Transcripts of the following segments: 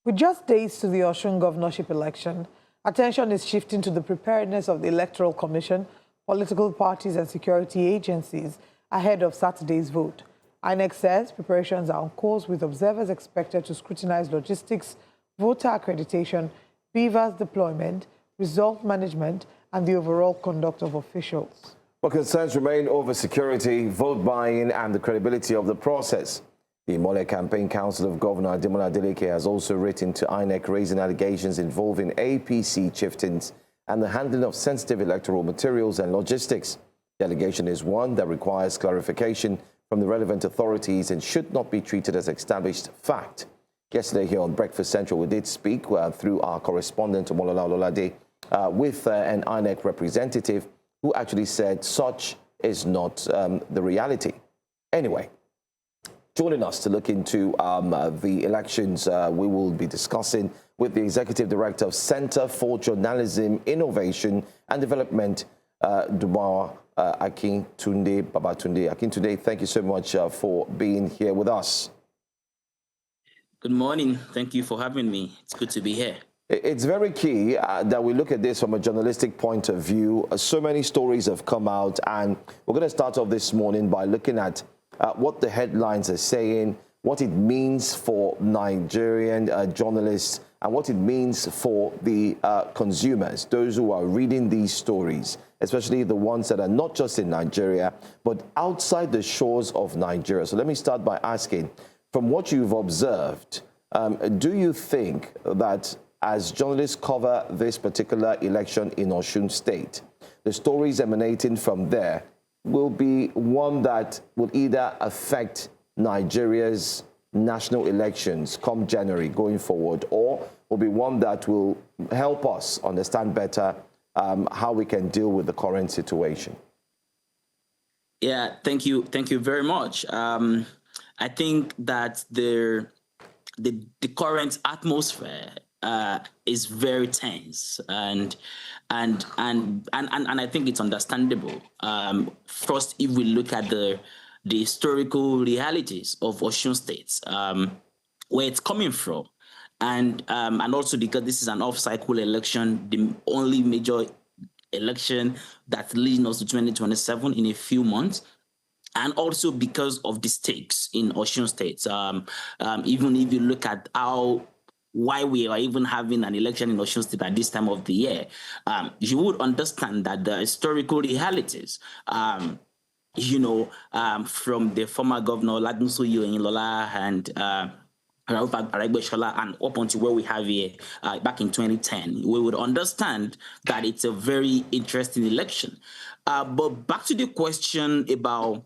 With just days to the Osun governorship election, attention is shifting to the preparedness of the Electoral Commission, political parties and security agencies ahead of Saturday's vote. INEC says preparations are on course with observers expected to scrutinize logistics, voter accreditation, BVAS deployment, result management and the overall conduct of officials. Well, concerns remain over security, vote buying and the credibility of the process. The Imole Campaign Council of Governor Adeleke has also written to INEC raising allegations involving APC chieftains and the handling of sensitive electoral materials and logistics. The allegation is one that requires clarification from the relevant authorities and should not be treated as established fact. Yesterday here on Breakfast Central, we did speak through our correspondent, Omolola Ololade, with an INEC representative who actually said such is not the reality. Anyway, joining us to look into the elections, we will be discussing with the Executive Director of Center for Journalism, Innovation and Development, Dubawa, Akintunde Babatunde. Akintunde, thank you so much for being here with us. Good morning. Thank you for having me. It's good to be here. It's very key that we look at this from a journalistic point of view. So many stories have come out, and we're going to start off this morning by looking at what the headlines are saying, what it means for Nigerian journalists, and what it means for the consumers, those who are reading these stories, especially the ones that are not just in Nigeria, but outside the shores of Nigeria. So let me start by asking, from what you've observed, do you think that as journalists cover this particular election in Osun State, the stories emanating from there will be one that will either affect Nigeria's national elections come January going forward, or will be one that will help us understand better how we can deal with the current situation? Yeah, thank you. Thank you very much. I think that the current atmosphere is very tense, and I think it's understandable. First, if we look at the historical realities of Osun State, where it's coming from, and also because this is an off-cycle election, the only major election that's leading us to 2027 in a few months. And also because of the stakes in Osun State, even if you look at why we are even having an election in Osun State at this time of the year, you would understand that the historical realities, from the former governor Ladunso Yoinlola and and up until where we have here back in 2010, we would understand that it's a very interesting election. But back to the question about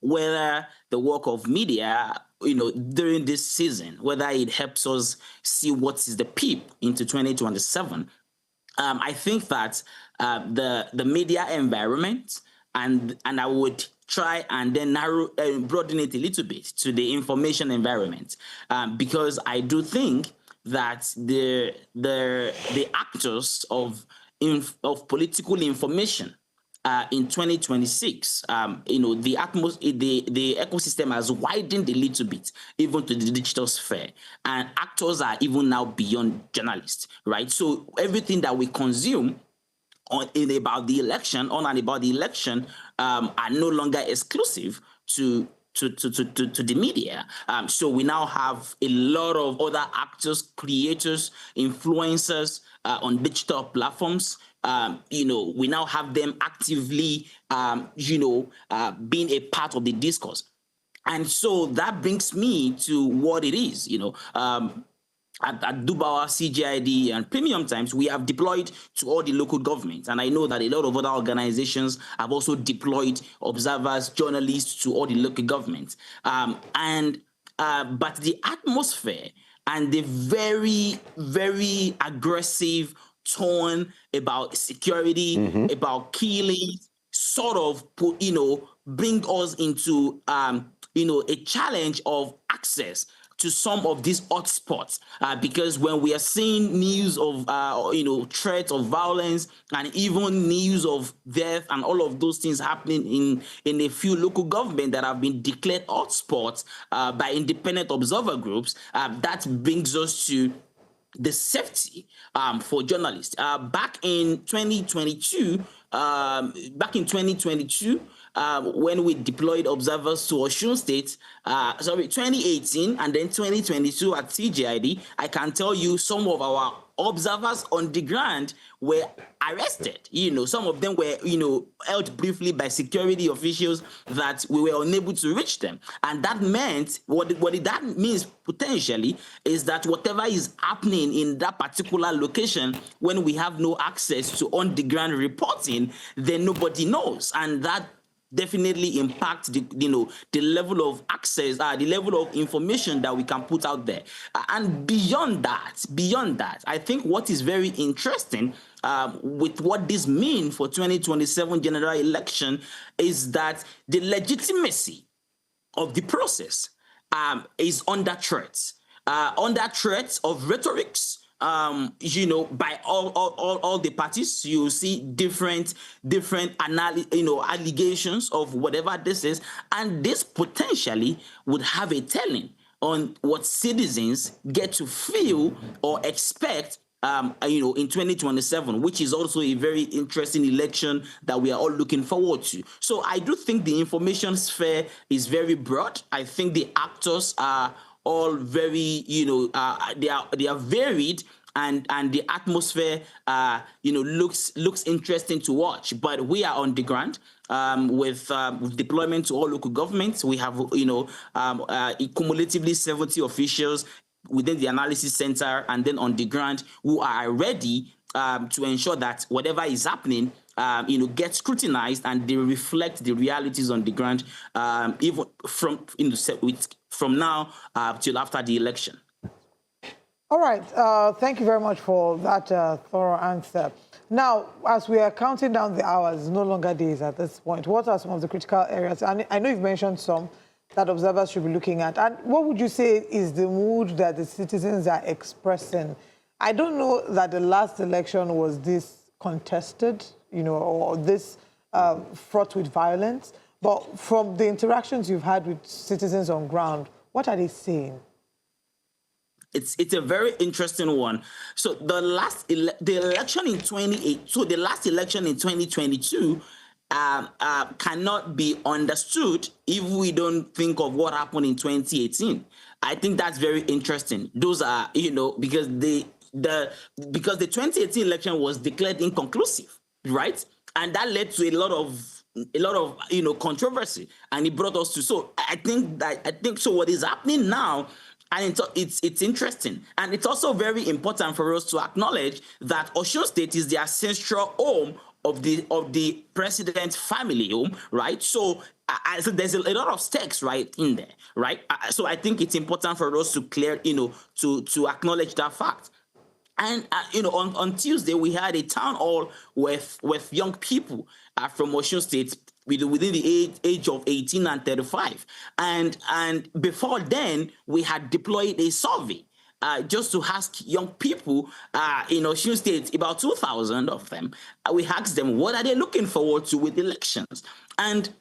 whether the work of media, during this season, whether it helps us see what is the peep into 2027. I think that the media environment, and I would try and then broaden it a little bit to the information environment, because I do think that the actors of political information in 2026, the ecosystem has widened a little bit, even to the digital sphere, and actors are even now beyond journalists, right? So everything that we consume on and about the election are no longer exclusive to the media. So we now have a lot of other actors, creators, influencers on digital platforms. We now have them actively, being a part of the discourse. And so that brings me to what it is, at Dubawa, CGID, and Premium Times, we have deployed to all the local governments. And I know that a lot of other organizations have also deployed observers, journalists to all the local governments. But the atmosphere and the very, very aggressive tone about security, about killing, sort of bring us into, a challenge of access to some of these hotspots, because when we are seeing news of threats of violence and even news of death and all of those things happening in a few local governments that have been declared hotspots by independent observer groups, that brings us to the safety for journalists. Back in 2022, when we deployed observers to Osun State, 2018 and then 2022 at CJID, I can tell you some of our observers on the ground were arrested. Some of them were, held briefly by security officials that we were unable to reach them. And that meant, what that means potentially is that whatever is happening in that particular location, when we have no access to on-the-ground reporting, then nobody knows. And that definitely impact the level of access, the level of information that we can put out there. And beyond that, I think what is very interesting with what this means for 2027 general election is that the legitimacy of the process is under threat of rhetorics. By all the parties. You see different allegations of whatever this is, and this potentially would have a telling on what citizens get to feel or expect in 2027, which is also a very interesting election that we are all looking forward to. So I do think the information sphere is very broad. I think the actors are all very, they are varied, and the atmosphere, looks interesting to watch. But we are on the ground with deployment to all local governments. We have, cumulatively 70 officials within the analysis center and then on the ground who are ready to ensure that whatever is happening gets scrutinized and they reflect the realities on the ground, even from now till after the election. All right. Thank you very much for that thorough answer. Now, as we are counting down the hours, no longer days at this point, what are some of the critical areas? And I know you've mentioned some that observers should be looking at. And what would you say is the mood that the citizens are expressing? I don't know that the last election was this contested, or this fraught with violence. But from the interactions you've had with citizens on ground, what are they saying? It's a very interesting one. So the last election in 2022 cannot be understood if we don't think of what happened in 2018. I think that's very interesting. Those are, because the 2018 election was declared inconclusive, right? And that led to a lot of controversy, and it brought us to. So I think so. What is happening now? And it's interesting. And it's also very important for us to acknowledge that Osun State is the ancestral home of the president's family home, right? So, so there's a lot of stakes right in there, right? So I think it's important for us to to acknowledge that fact. And on Tuesday we had a town hall with young people from Osun State within the age of 18 and 35. And before then, we had deployed a survey just to ask young people in Osun State, about 2,000 of them. We asked them, what are they looking forward to with elections? And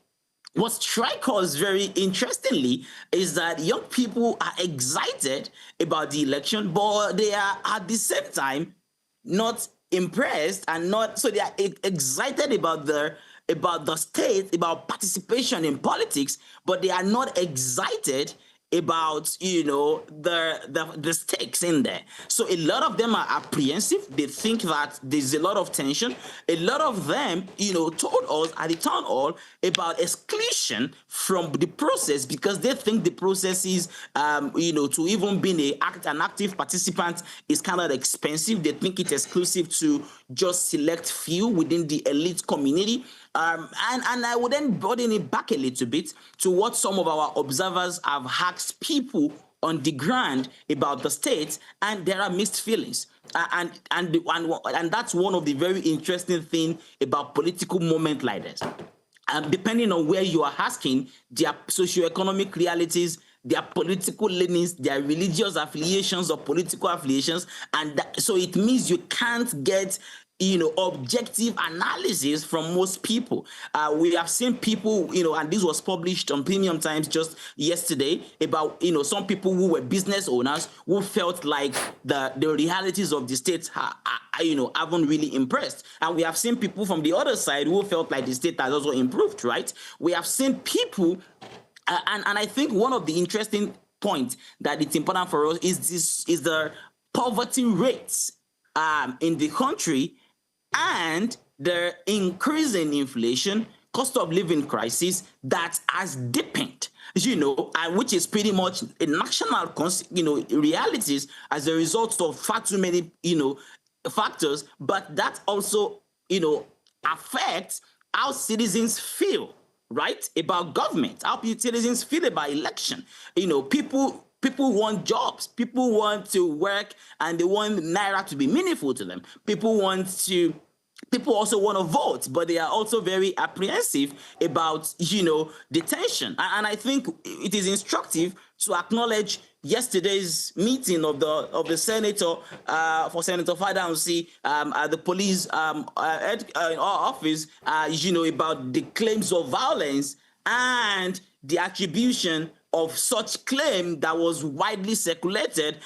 what strikes us very interestingly is that young people are excited about the election, but they are at the same time not impressed and not, so they are excited about the state, about participation in politics, but they are not excited about the stakes in there. So a lot of them are apprehensive. They think that there's a lot of tension. A lot of them told us at the town hall about exclusion from the process because they think the process is to even be an active participant is kind of expensive. They think it's exclusive to just select few within the elite community. And I would then broaden it back a little bit to what some of our observers have asked people on the ground about the state, and there are mixed feelings. And that's one of the very interesting things about political moment like this. Depending on where you are asking, their socioeconomic realities, their political leanings, their religious affiliations or political affiliations, and so it means you can't get objective analysis from most people. We have seen people, and this was published on Premium Times just yesterday about, some people who were business owners who felt like the realities of the state, haven't really impressed. And we have seen people from the other side who felt like the state has also improved, right? We have seen people, and I think one of the interesting points that it's important for us is the poverty rates in the country, and the increasing inflation, cost of living crisis that has deepened, and which is pretty much a national, realities as a result of far too many, factors. But that also, affects how citizens feel, right, about government, how citizens feel about election. People want jobs. People want to work, and they want Naira to be meaningful to them. People also want to vote, but they are also very apprehensive about, detention. And I think it is instructive to acknowledge yesterday's meeting of the senator for Senator Fadamsi at the police office, about the claims of violence and the attribution of such claim that was widely circulated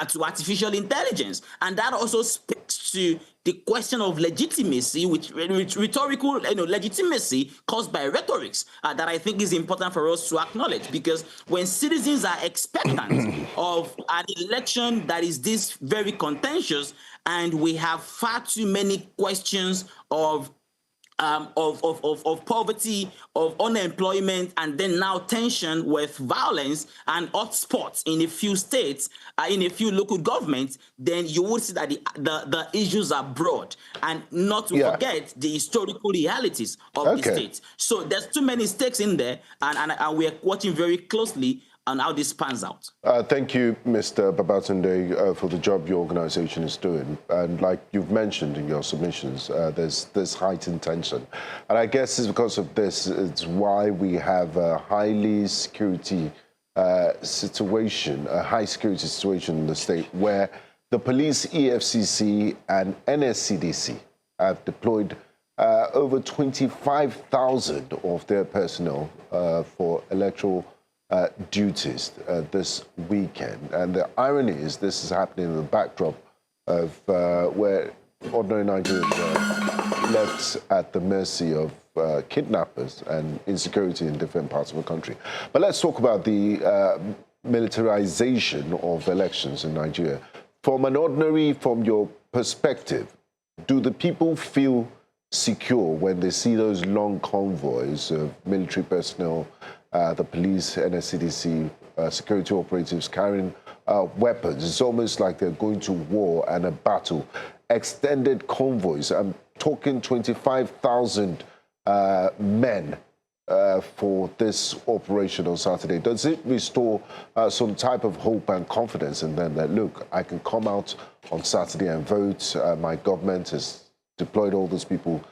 to artificial intelligence. And that also speaks to the question of legitimacy, which rhetorical legitimacy caused by rhetorics that I think is important for us to acknowledge, because when citizens are expectant of an election that is this very contentious, and we have far too many questions of poverty, of unemployment, and then now tension with violence and hotspots in a few states, in a few local governments, then you would see that the issues are broad, and not to forget the historical realities of the states. So there's too many stakes in there, and we're watching very closely on how this pans out. Thank you, Mr. Babatunde, for the job your organization is doing. And like you've mentioned in your submissions, there's heightened tension. And I guess it's because of this, it's why we have a highly security situation, a high security situation in the state, where the police, EFCC and NSCDC have deployed over 25,000 of their personnel for electoral duties this weekend. And the irony is this is happening in the backdrop of where ordinary Nigerians are left at the mercy of kidnappers and insecurity in different parts of the country. But let's talk about the militarization of elections in Nigeria. From your perspective, do the people feel secure when they see those long convoys of military personnel, the police, NSCDC, security operatives carrying weapons? It's almost like they're going to war and a battle. Extended convoys. I'm talking 25,000 men for this operation on Saturday. Does it restore some type of hope and confidence in them that, look, I can come out on Saturday and vote. My government has deployed all those people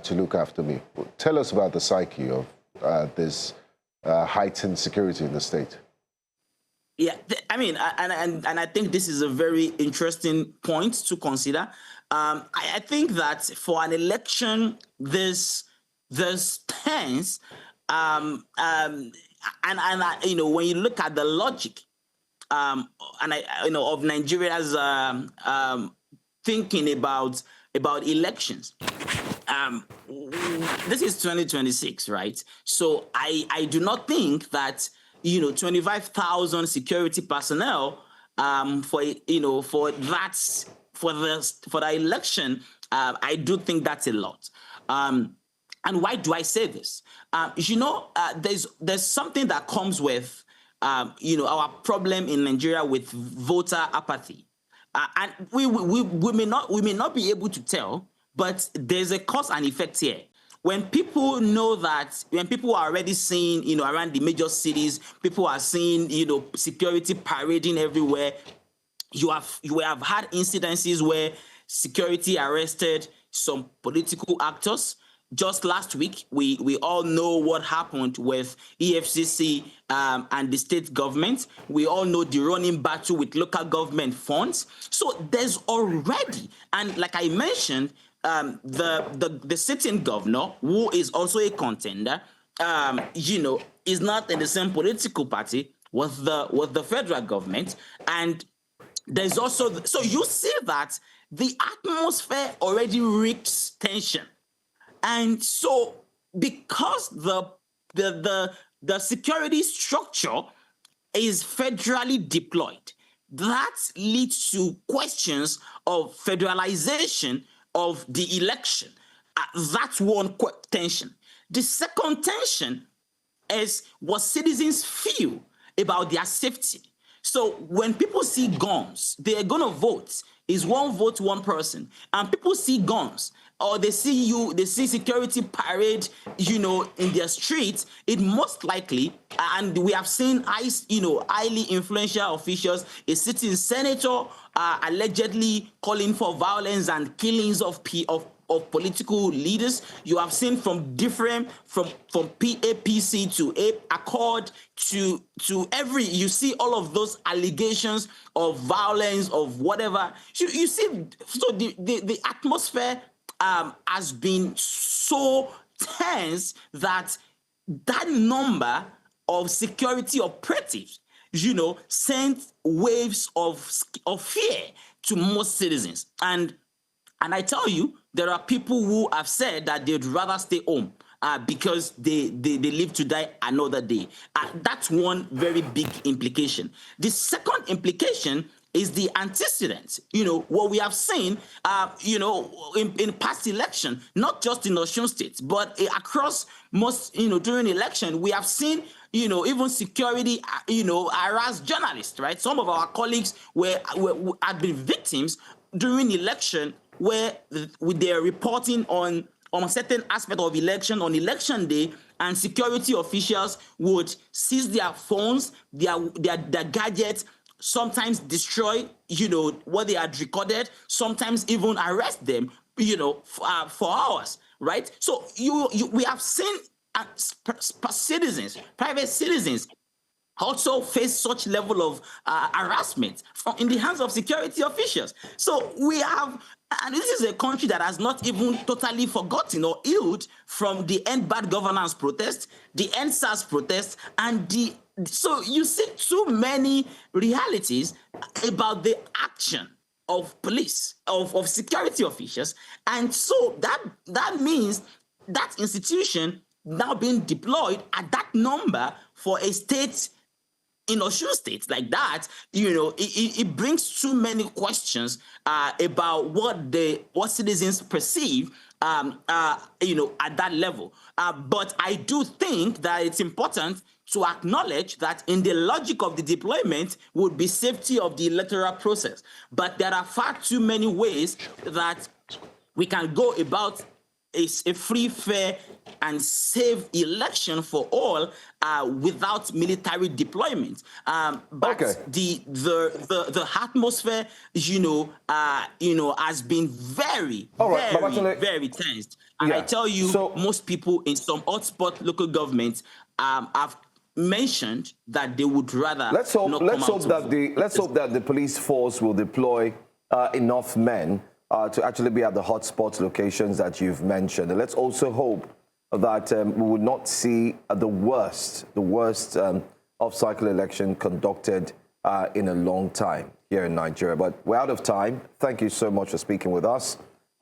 to look after me. Tell us about the psyche of this heightened security in the state. Yeah, I mean, and I think this is a very interesting point to consider. I think that for an election this tense, and when you look at the logic, of Nigeria's thinking about elections. This is 2026, right? So I do not think that 25,000 security personnel for the election. I do think that's a lot. And why do I say this? There's something that comes with our problem in Nigeria with voter apathy, and we may not be able to tell, but there's a cause and effect here. When people know that, when people are already seeing, around the major cities, people are seeing, security parading everywhere. You have had incidences where security arrested some political actors. Just last week, we all know what happened with EFCC and the state government. We all know the running battle with local government funds. So there's already, and like I mentioned, the sitting governor, who is also a contender, is not in the same political party with the federal government, and there's also so you see that the atmosphere already reeks tension, and so because the security structure is federally deployed, that leads to questions of federalization of the election. That's one tension. The second tension is what citizens feel about their safety. So when people see guns, they're going to vote. Is one vote, one person. And people see guns, or they see security parade, in their streets, it most likely, and we have seen highly influential officials, a sitting senator allegedly calling for violence and killings of political leaders. You have seen from different, from APC to Accord to every, you see all of those allegations of violence, of whatever. You see, so the atmosphere has been so tense that number of security operatives, sent waves of fear to most citizens. And I tell you, there are people who have said that they'd rather stay home because they live to die another day. That's one very big implication. The second implication is the antecedents. What we have seen, in past election, not just in Osun State, but across most, during election, we have seen, even security, harass journalists, right? Some of our colleagues had been victims during election where they're reporting on a certain aspect of election on election day, and security officials would seize their phones, their gadgets, sometimes destroy, what they had recorded, sometimes even arrest them, for hours, right? So we have seen citizens, private citizens, also face such level of harassment in the hands of security officials. So we have, and this is a country that has not even totally forgotten or healed from the End Bad Governance protest, the End SARS protest, and so you see too many realities about the action of police, of security officials. And so that means that institution now being deployed at that number for a state in Osun State like that, it brings too many questions about what citizens perceive, at that level. But I do think that it's important to acknowledge that in the logic of the deployment would be safety of the electoral process. But there are far too many ways that we can go about a free, fair, and safe election for all without military deployment. But okay. the atmosphere, has been very, very tensed. And I tell you, most people in some hotspot local governments have mentioned that they would rather. Let's hope that the police force will deploy enough men to actually be at the hotspot locations that you've mentioned. And let's also hope that we would not see the worst off-cycle election conducted in a long time here in Nigeria. But we're out of time. Thank you so much for speaking with us.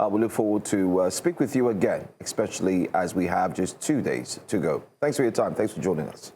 We look forward to speak with you again, especially as we have just 2 days to go. Thanks for your time. Thanks for joining us.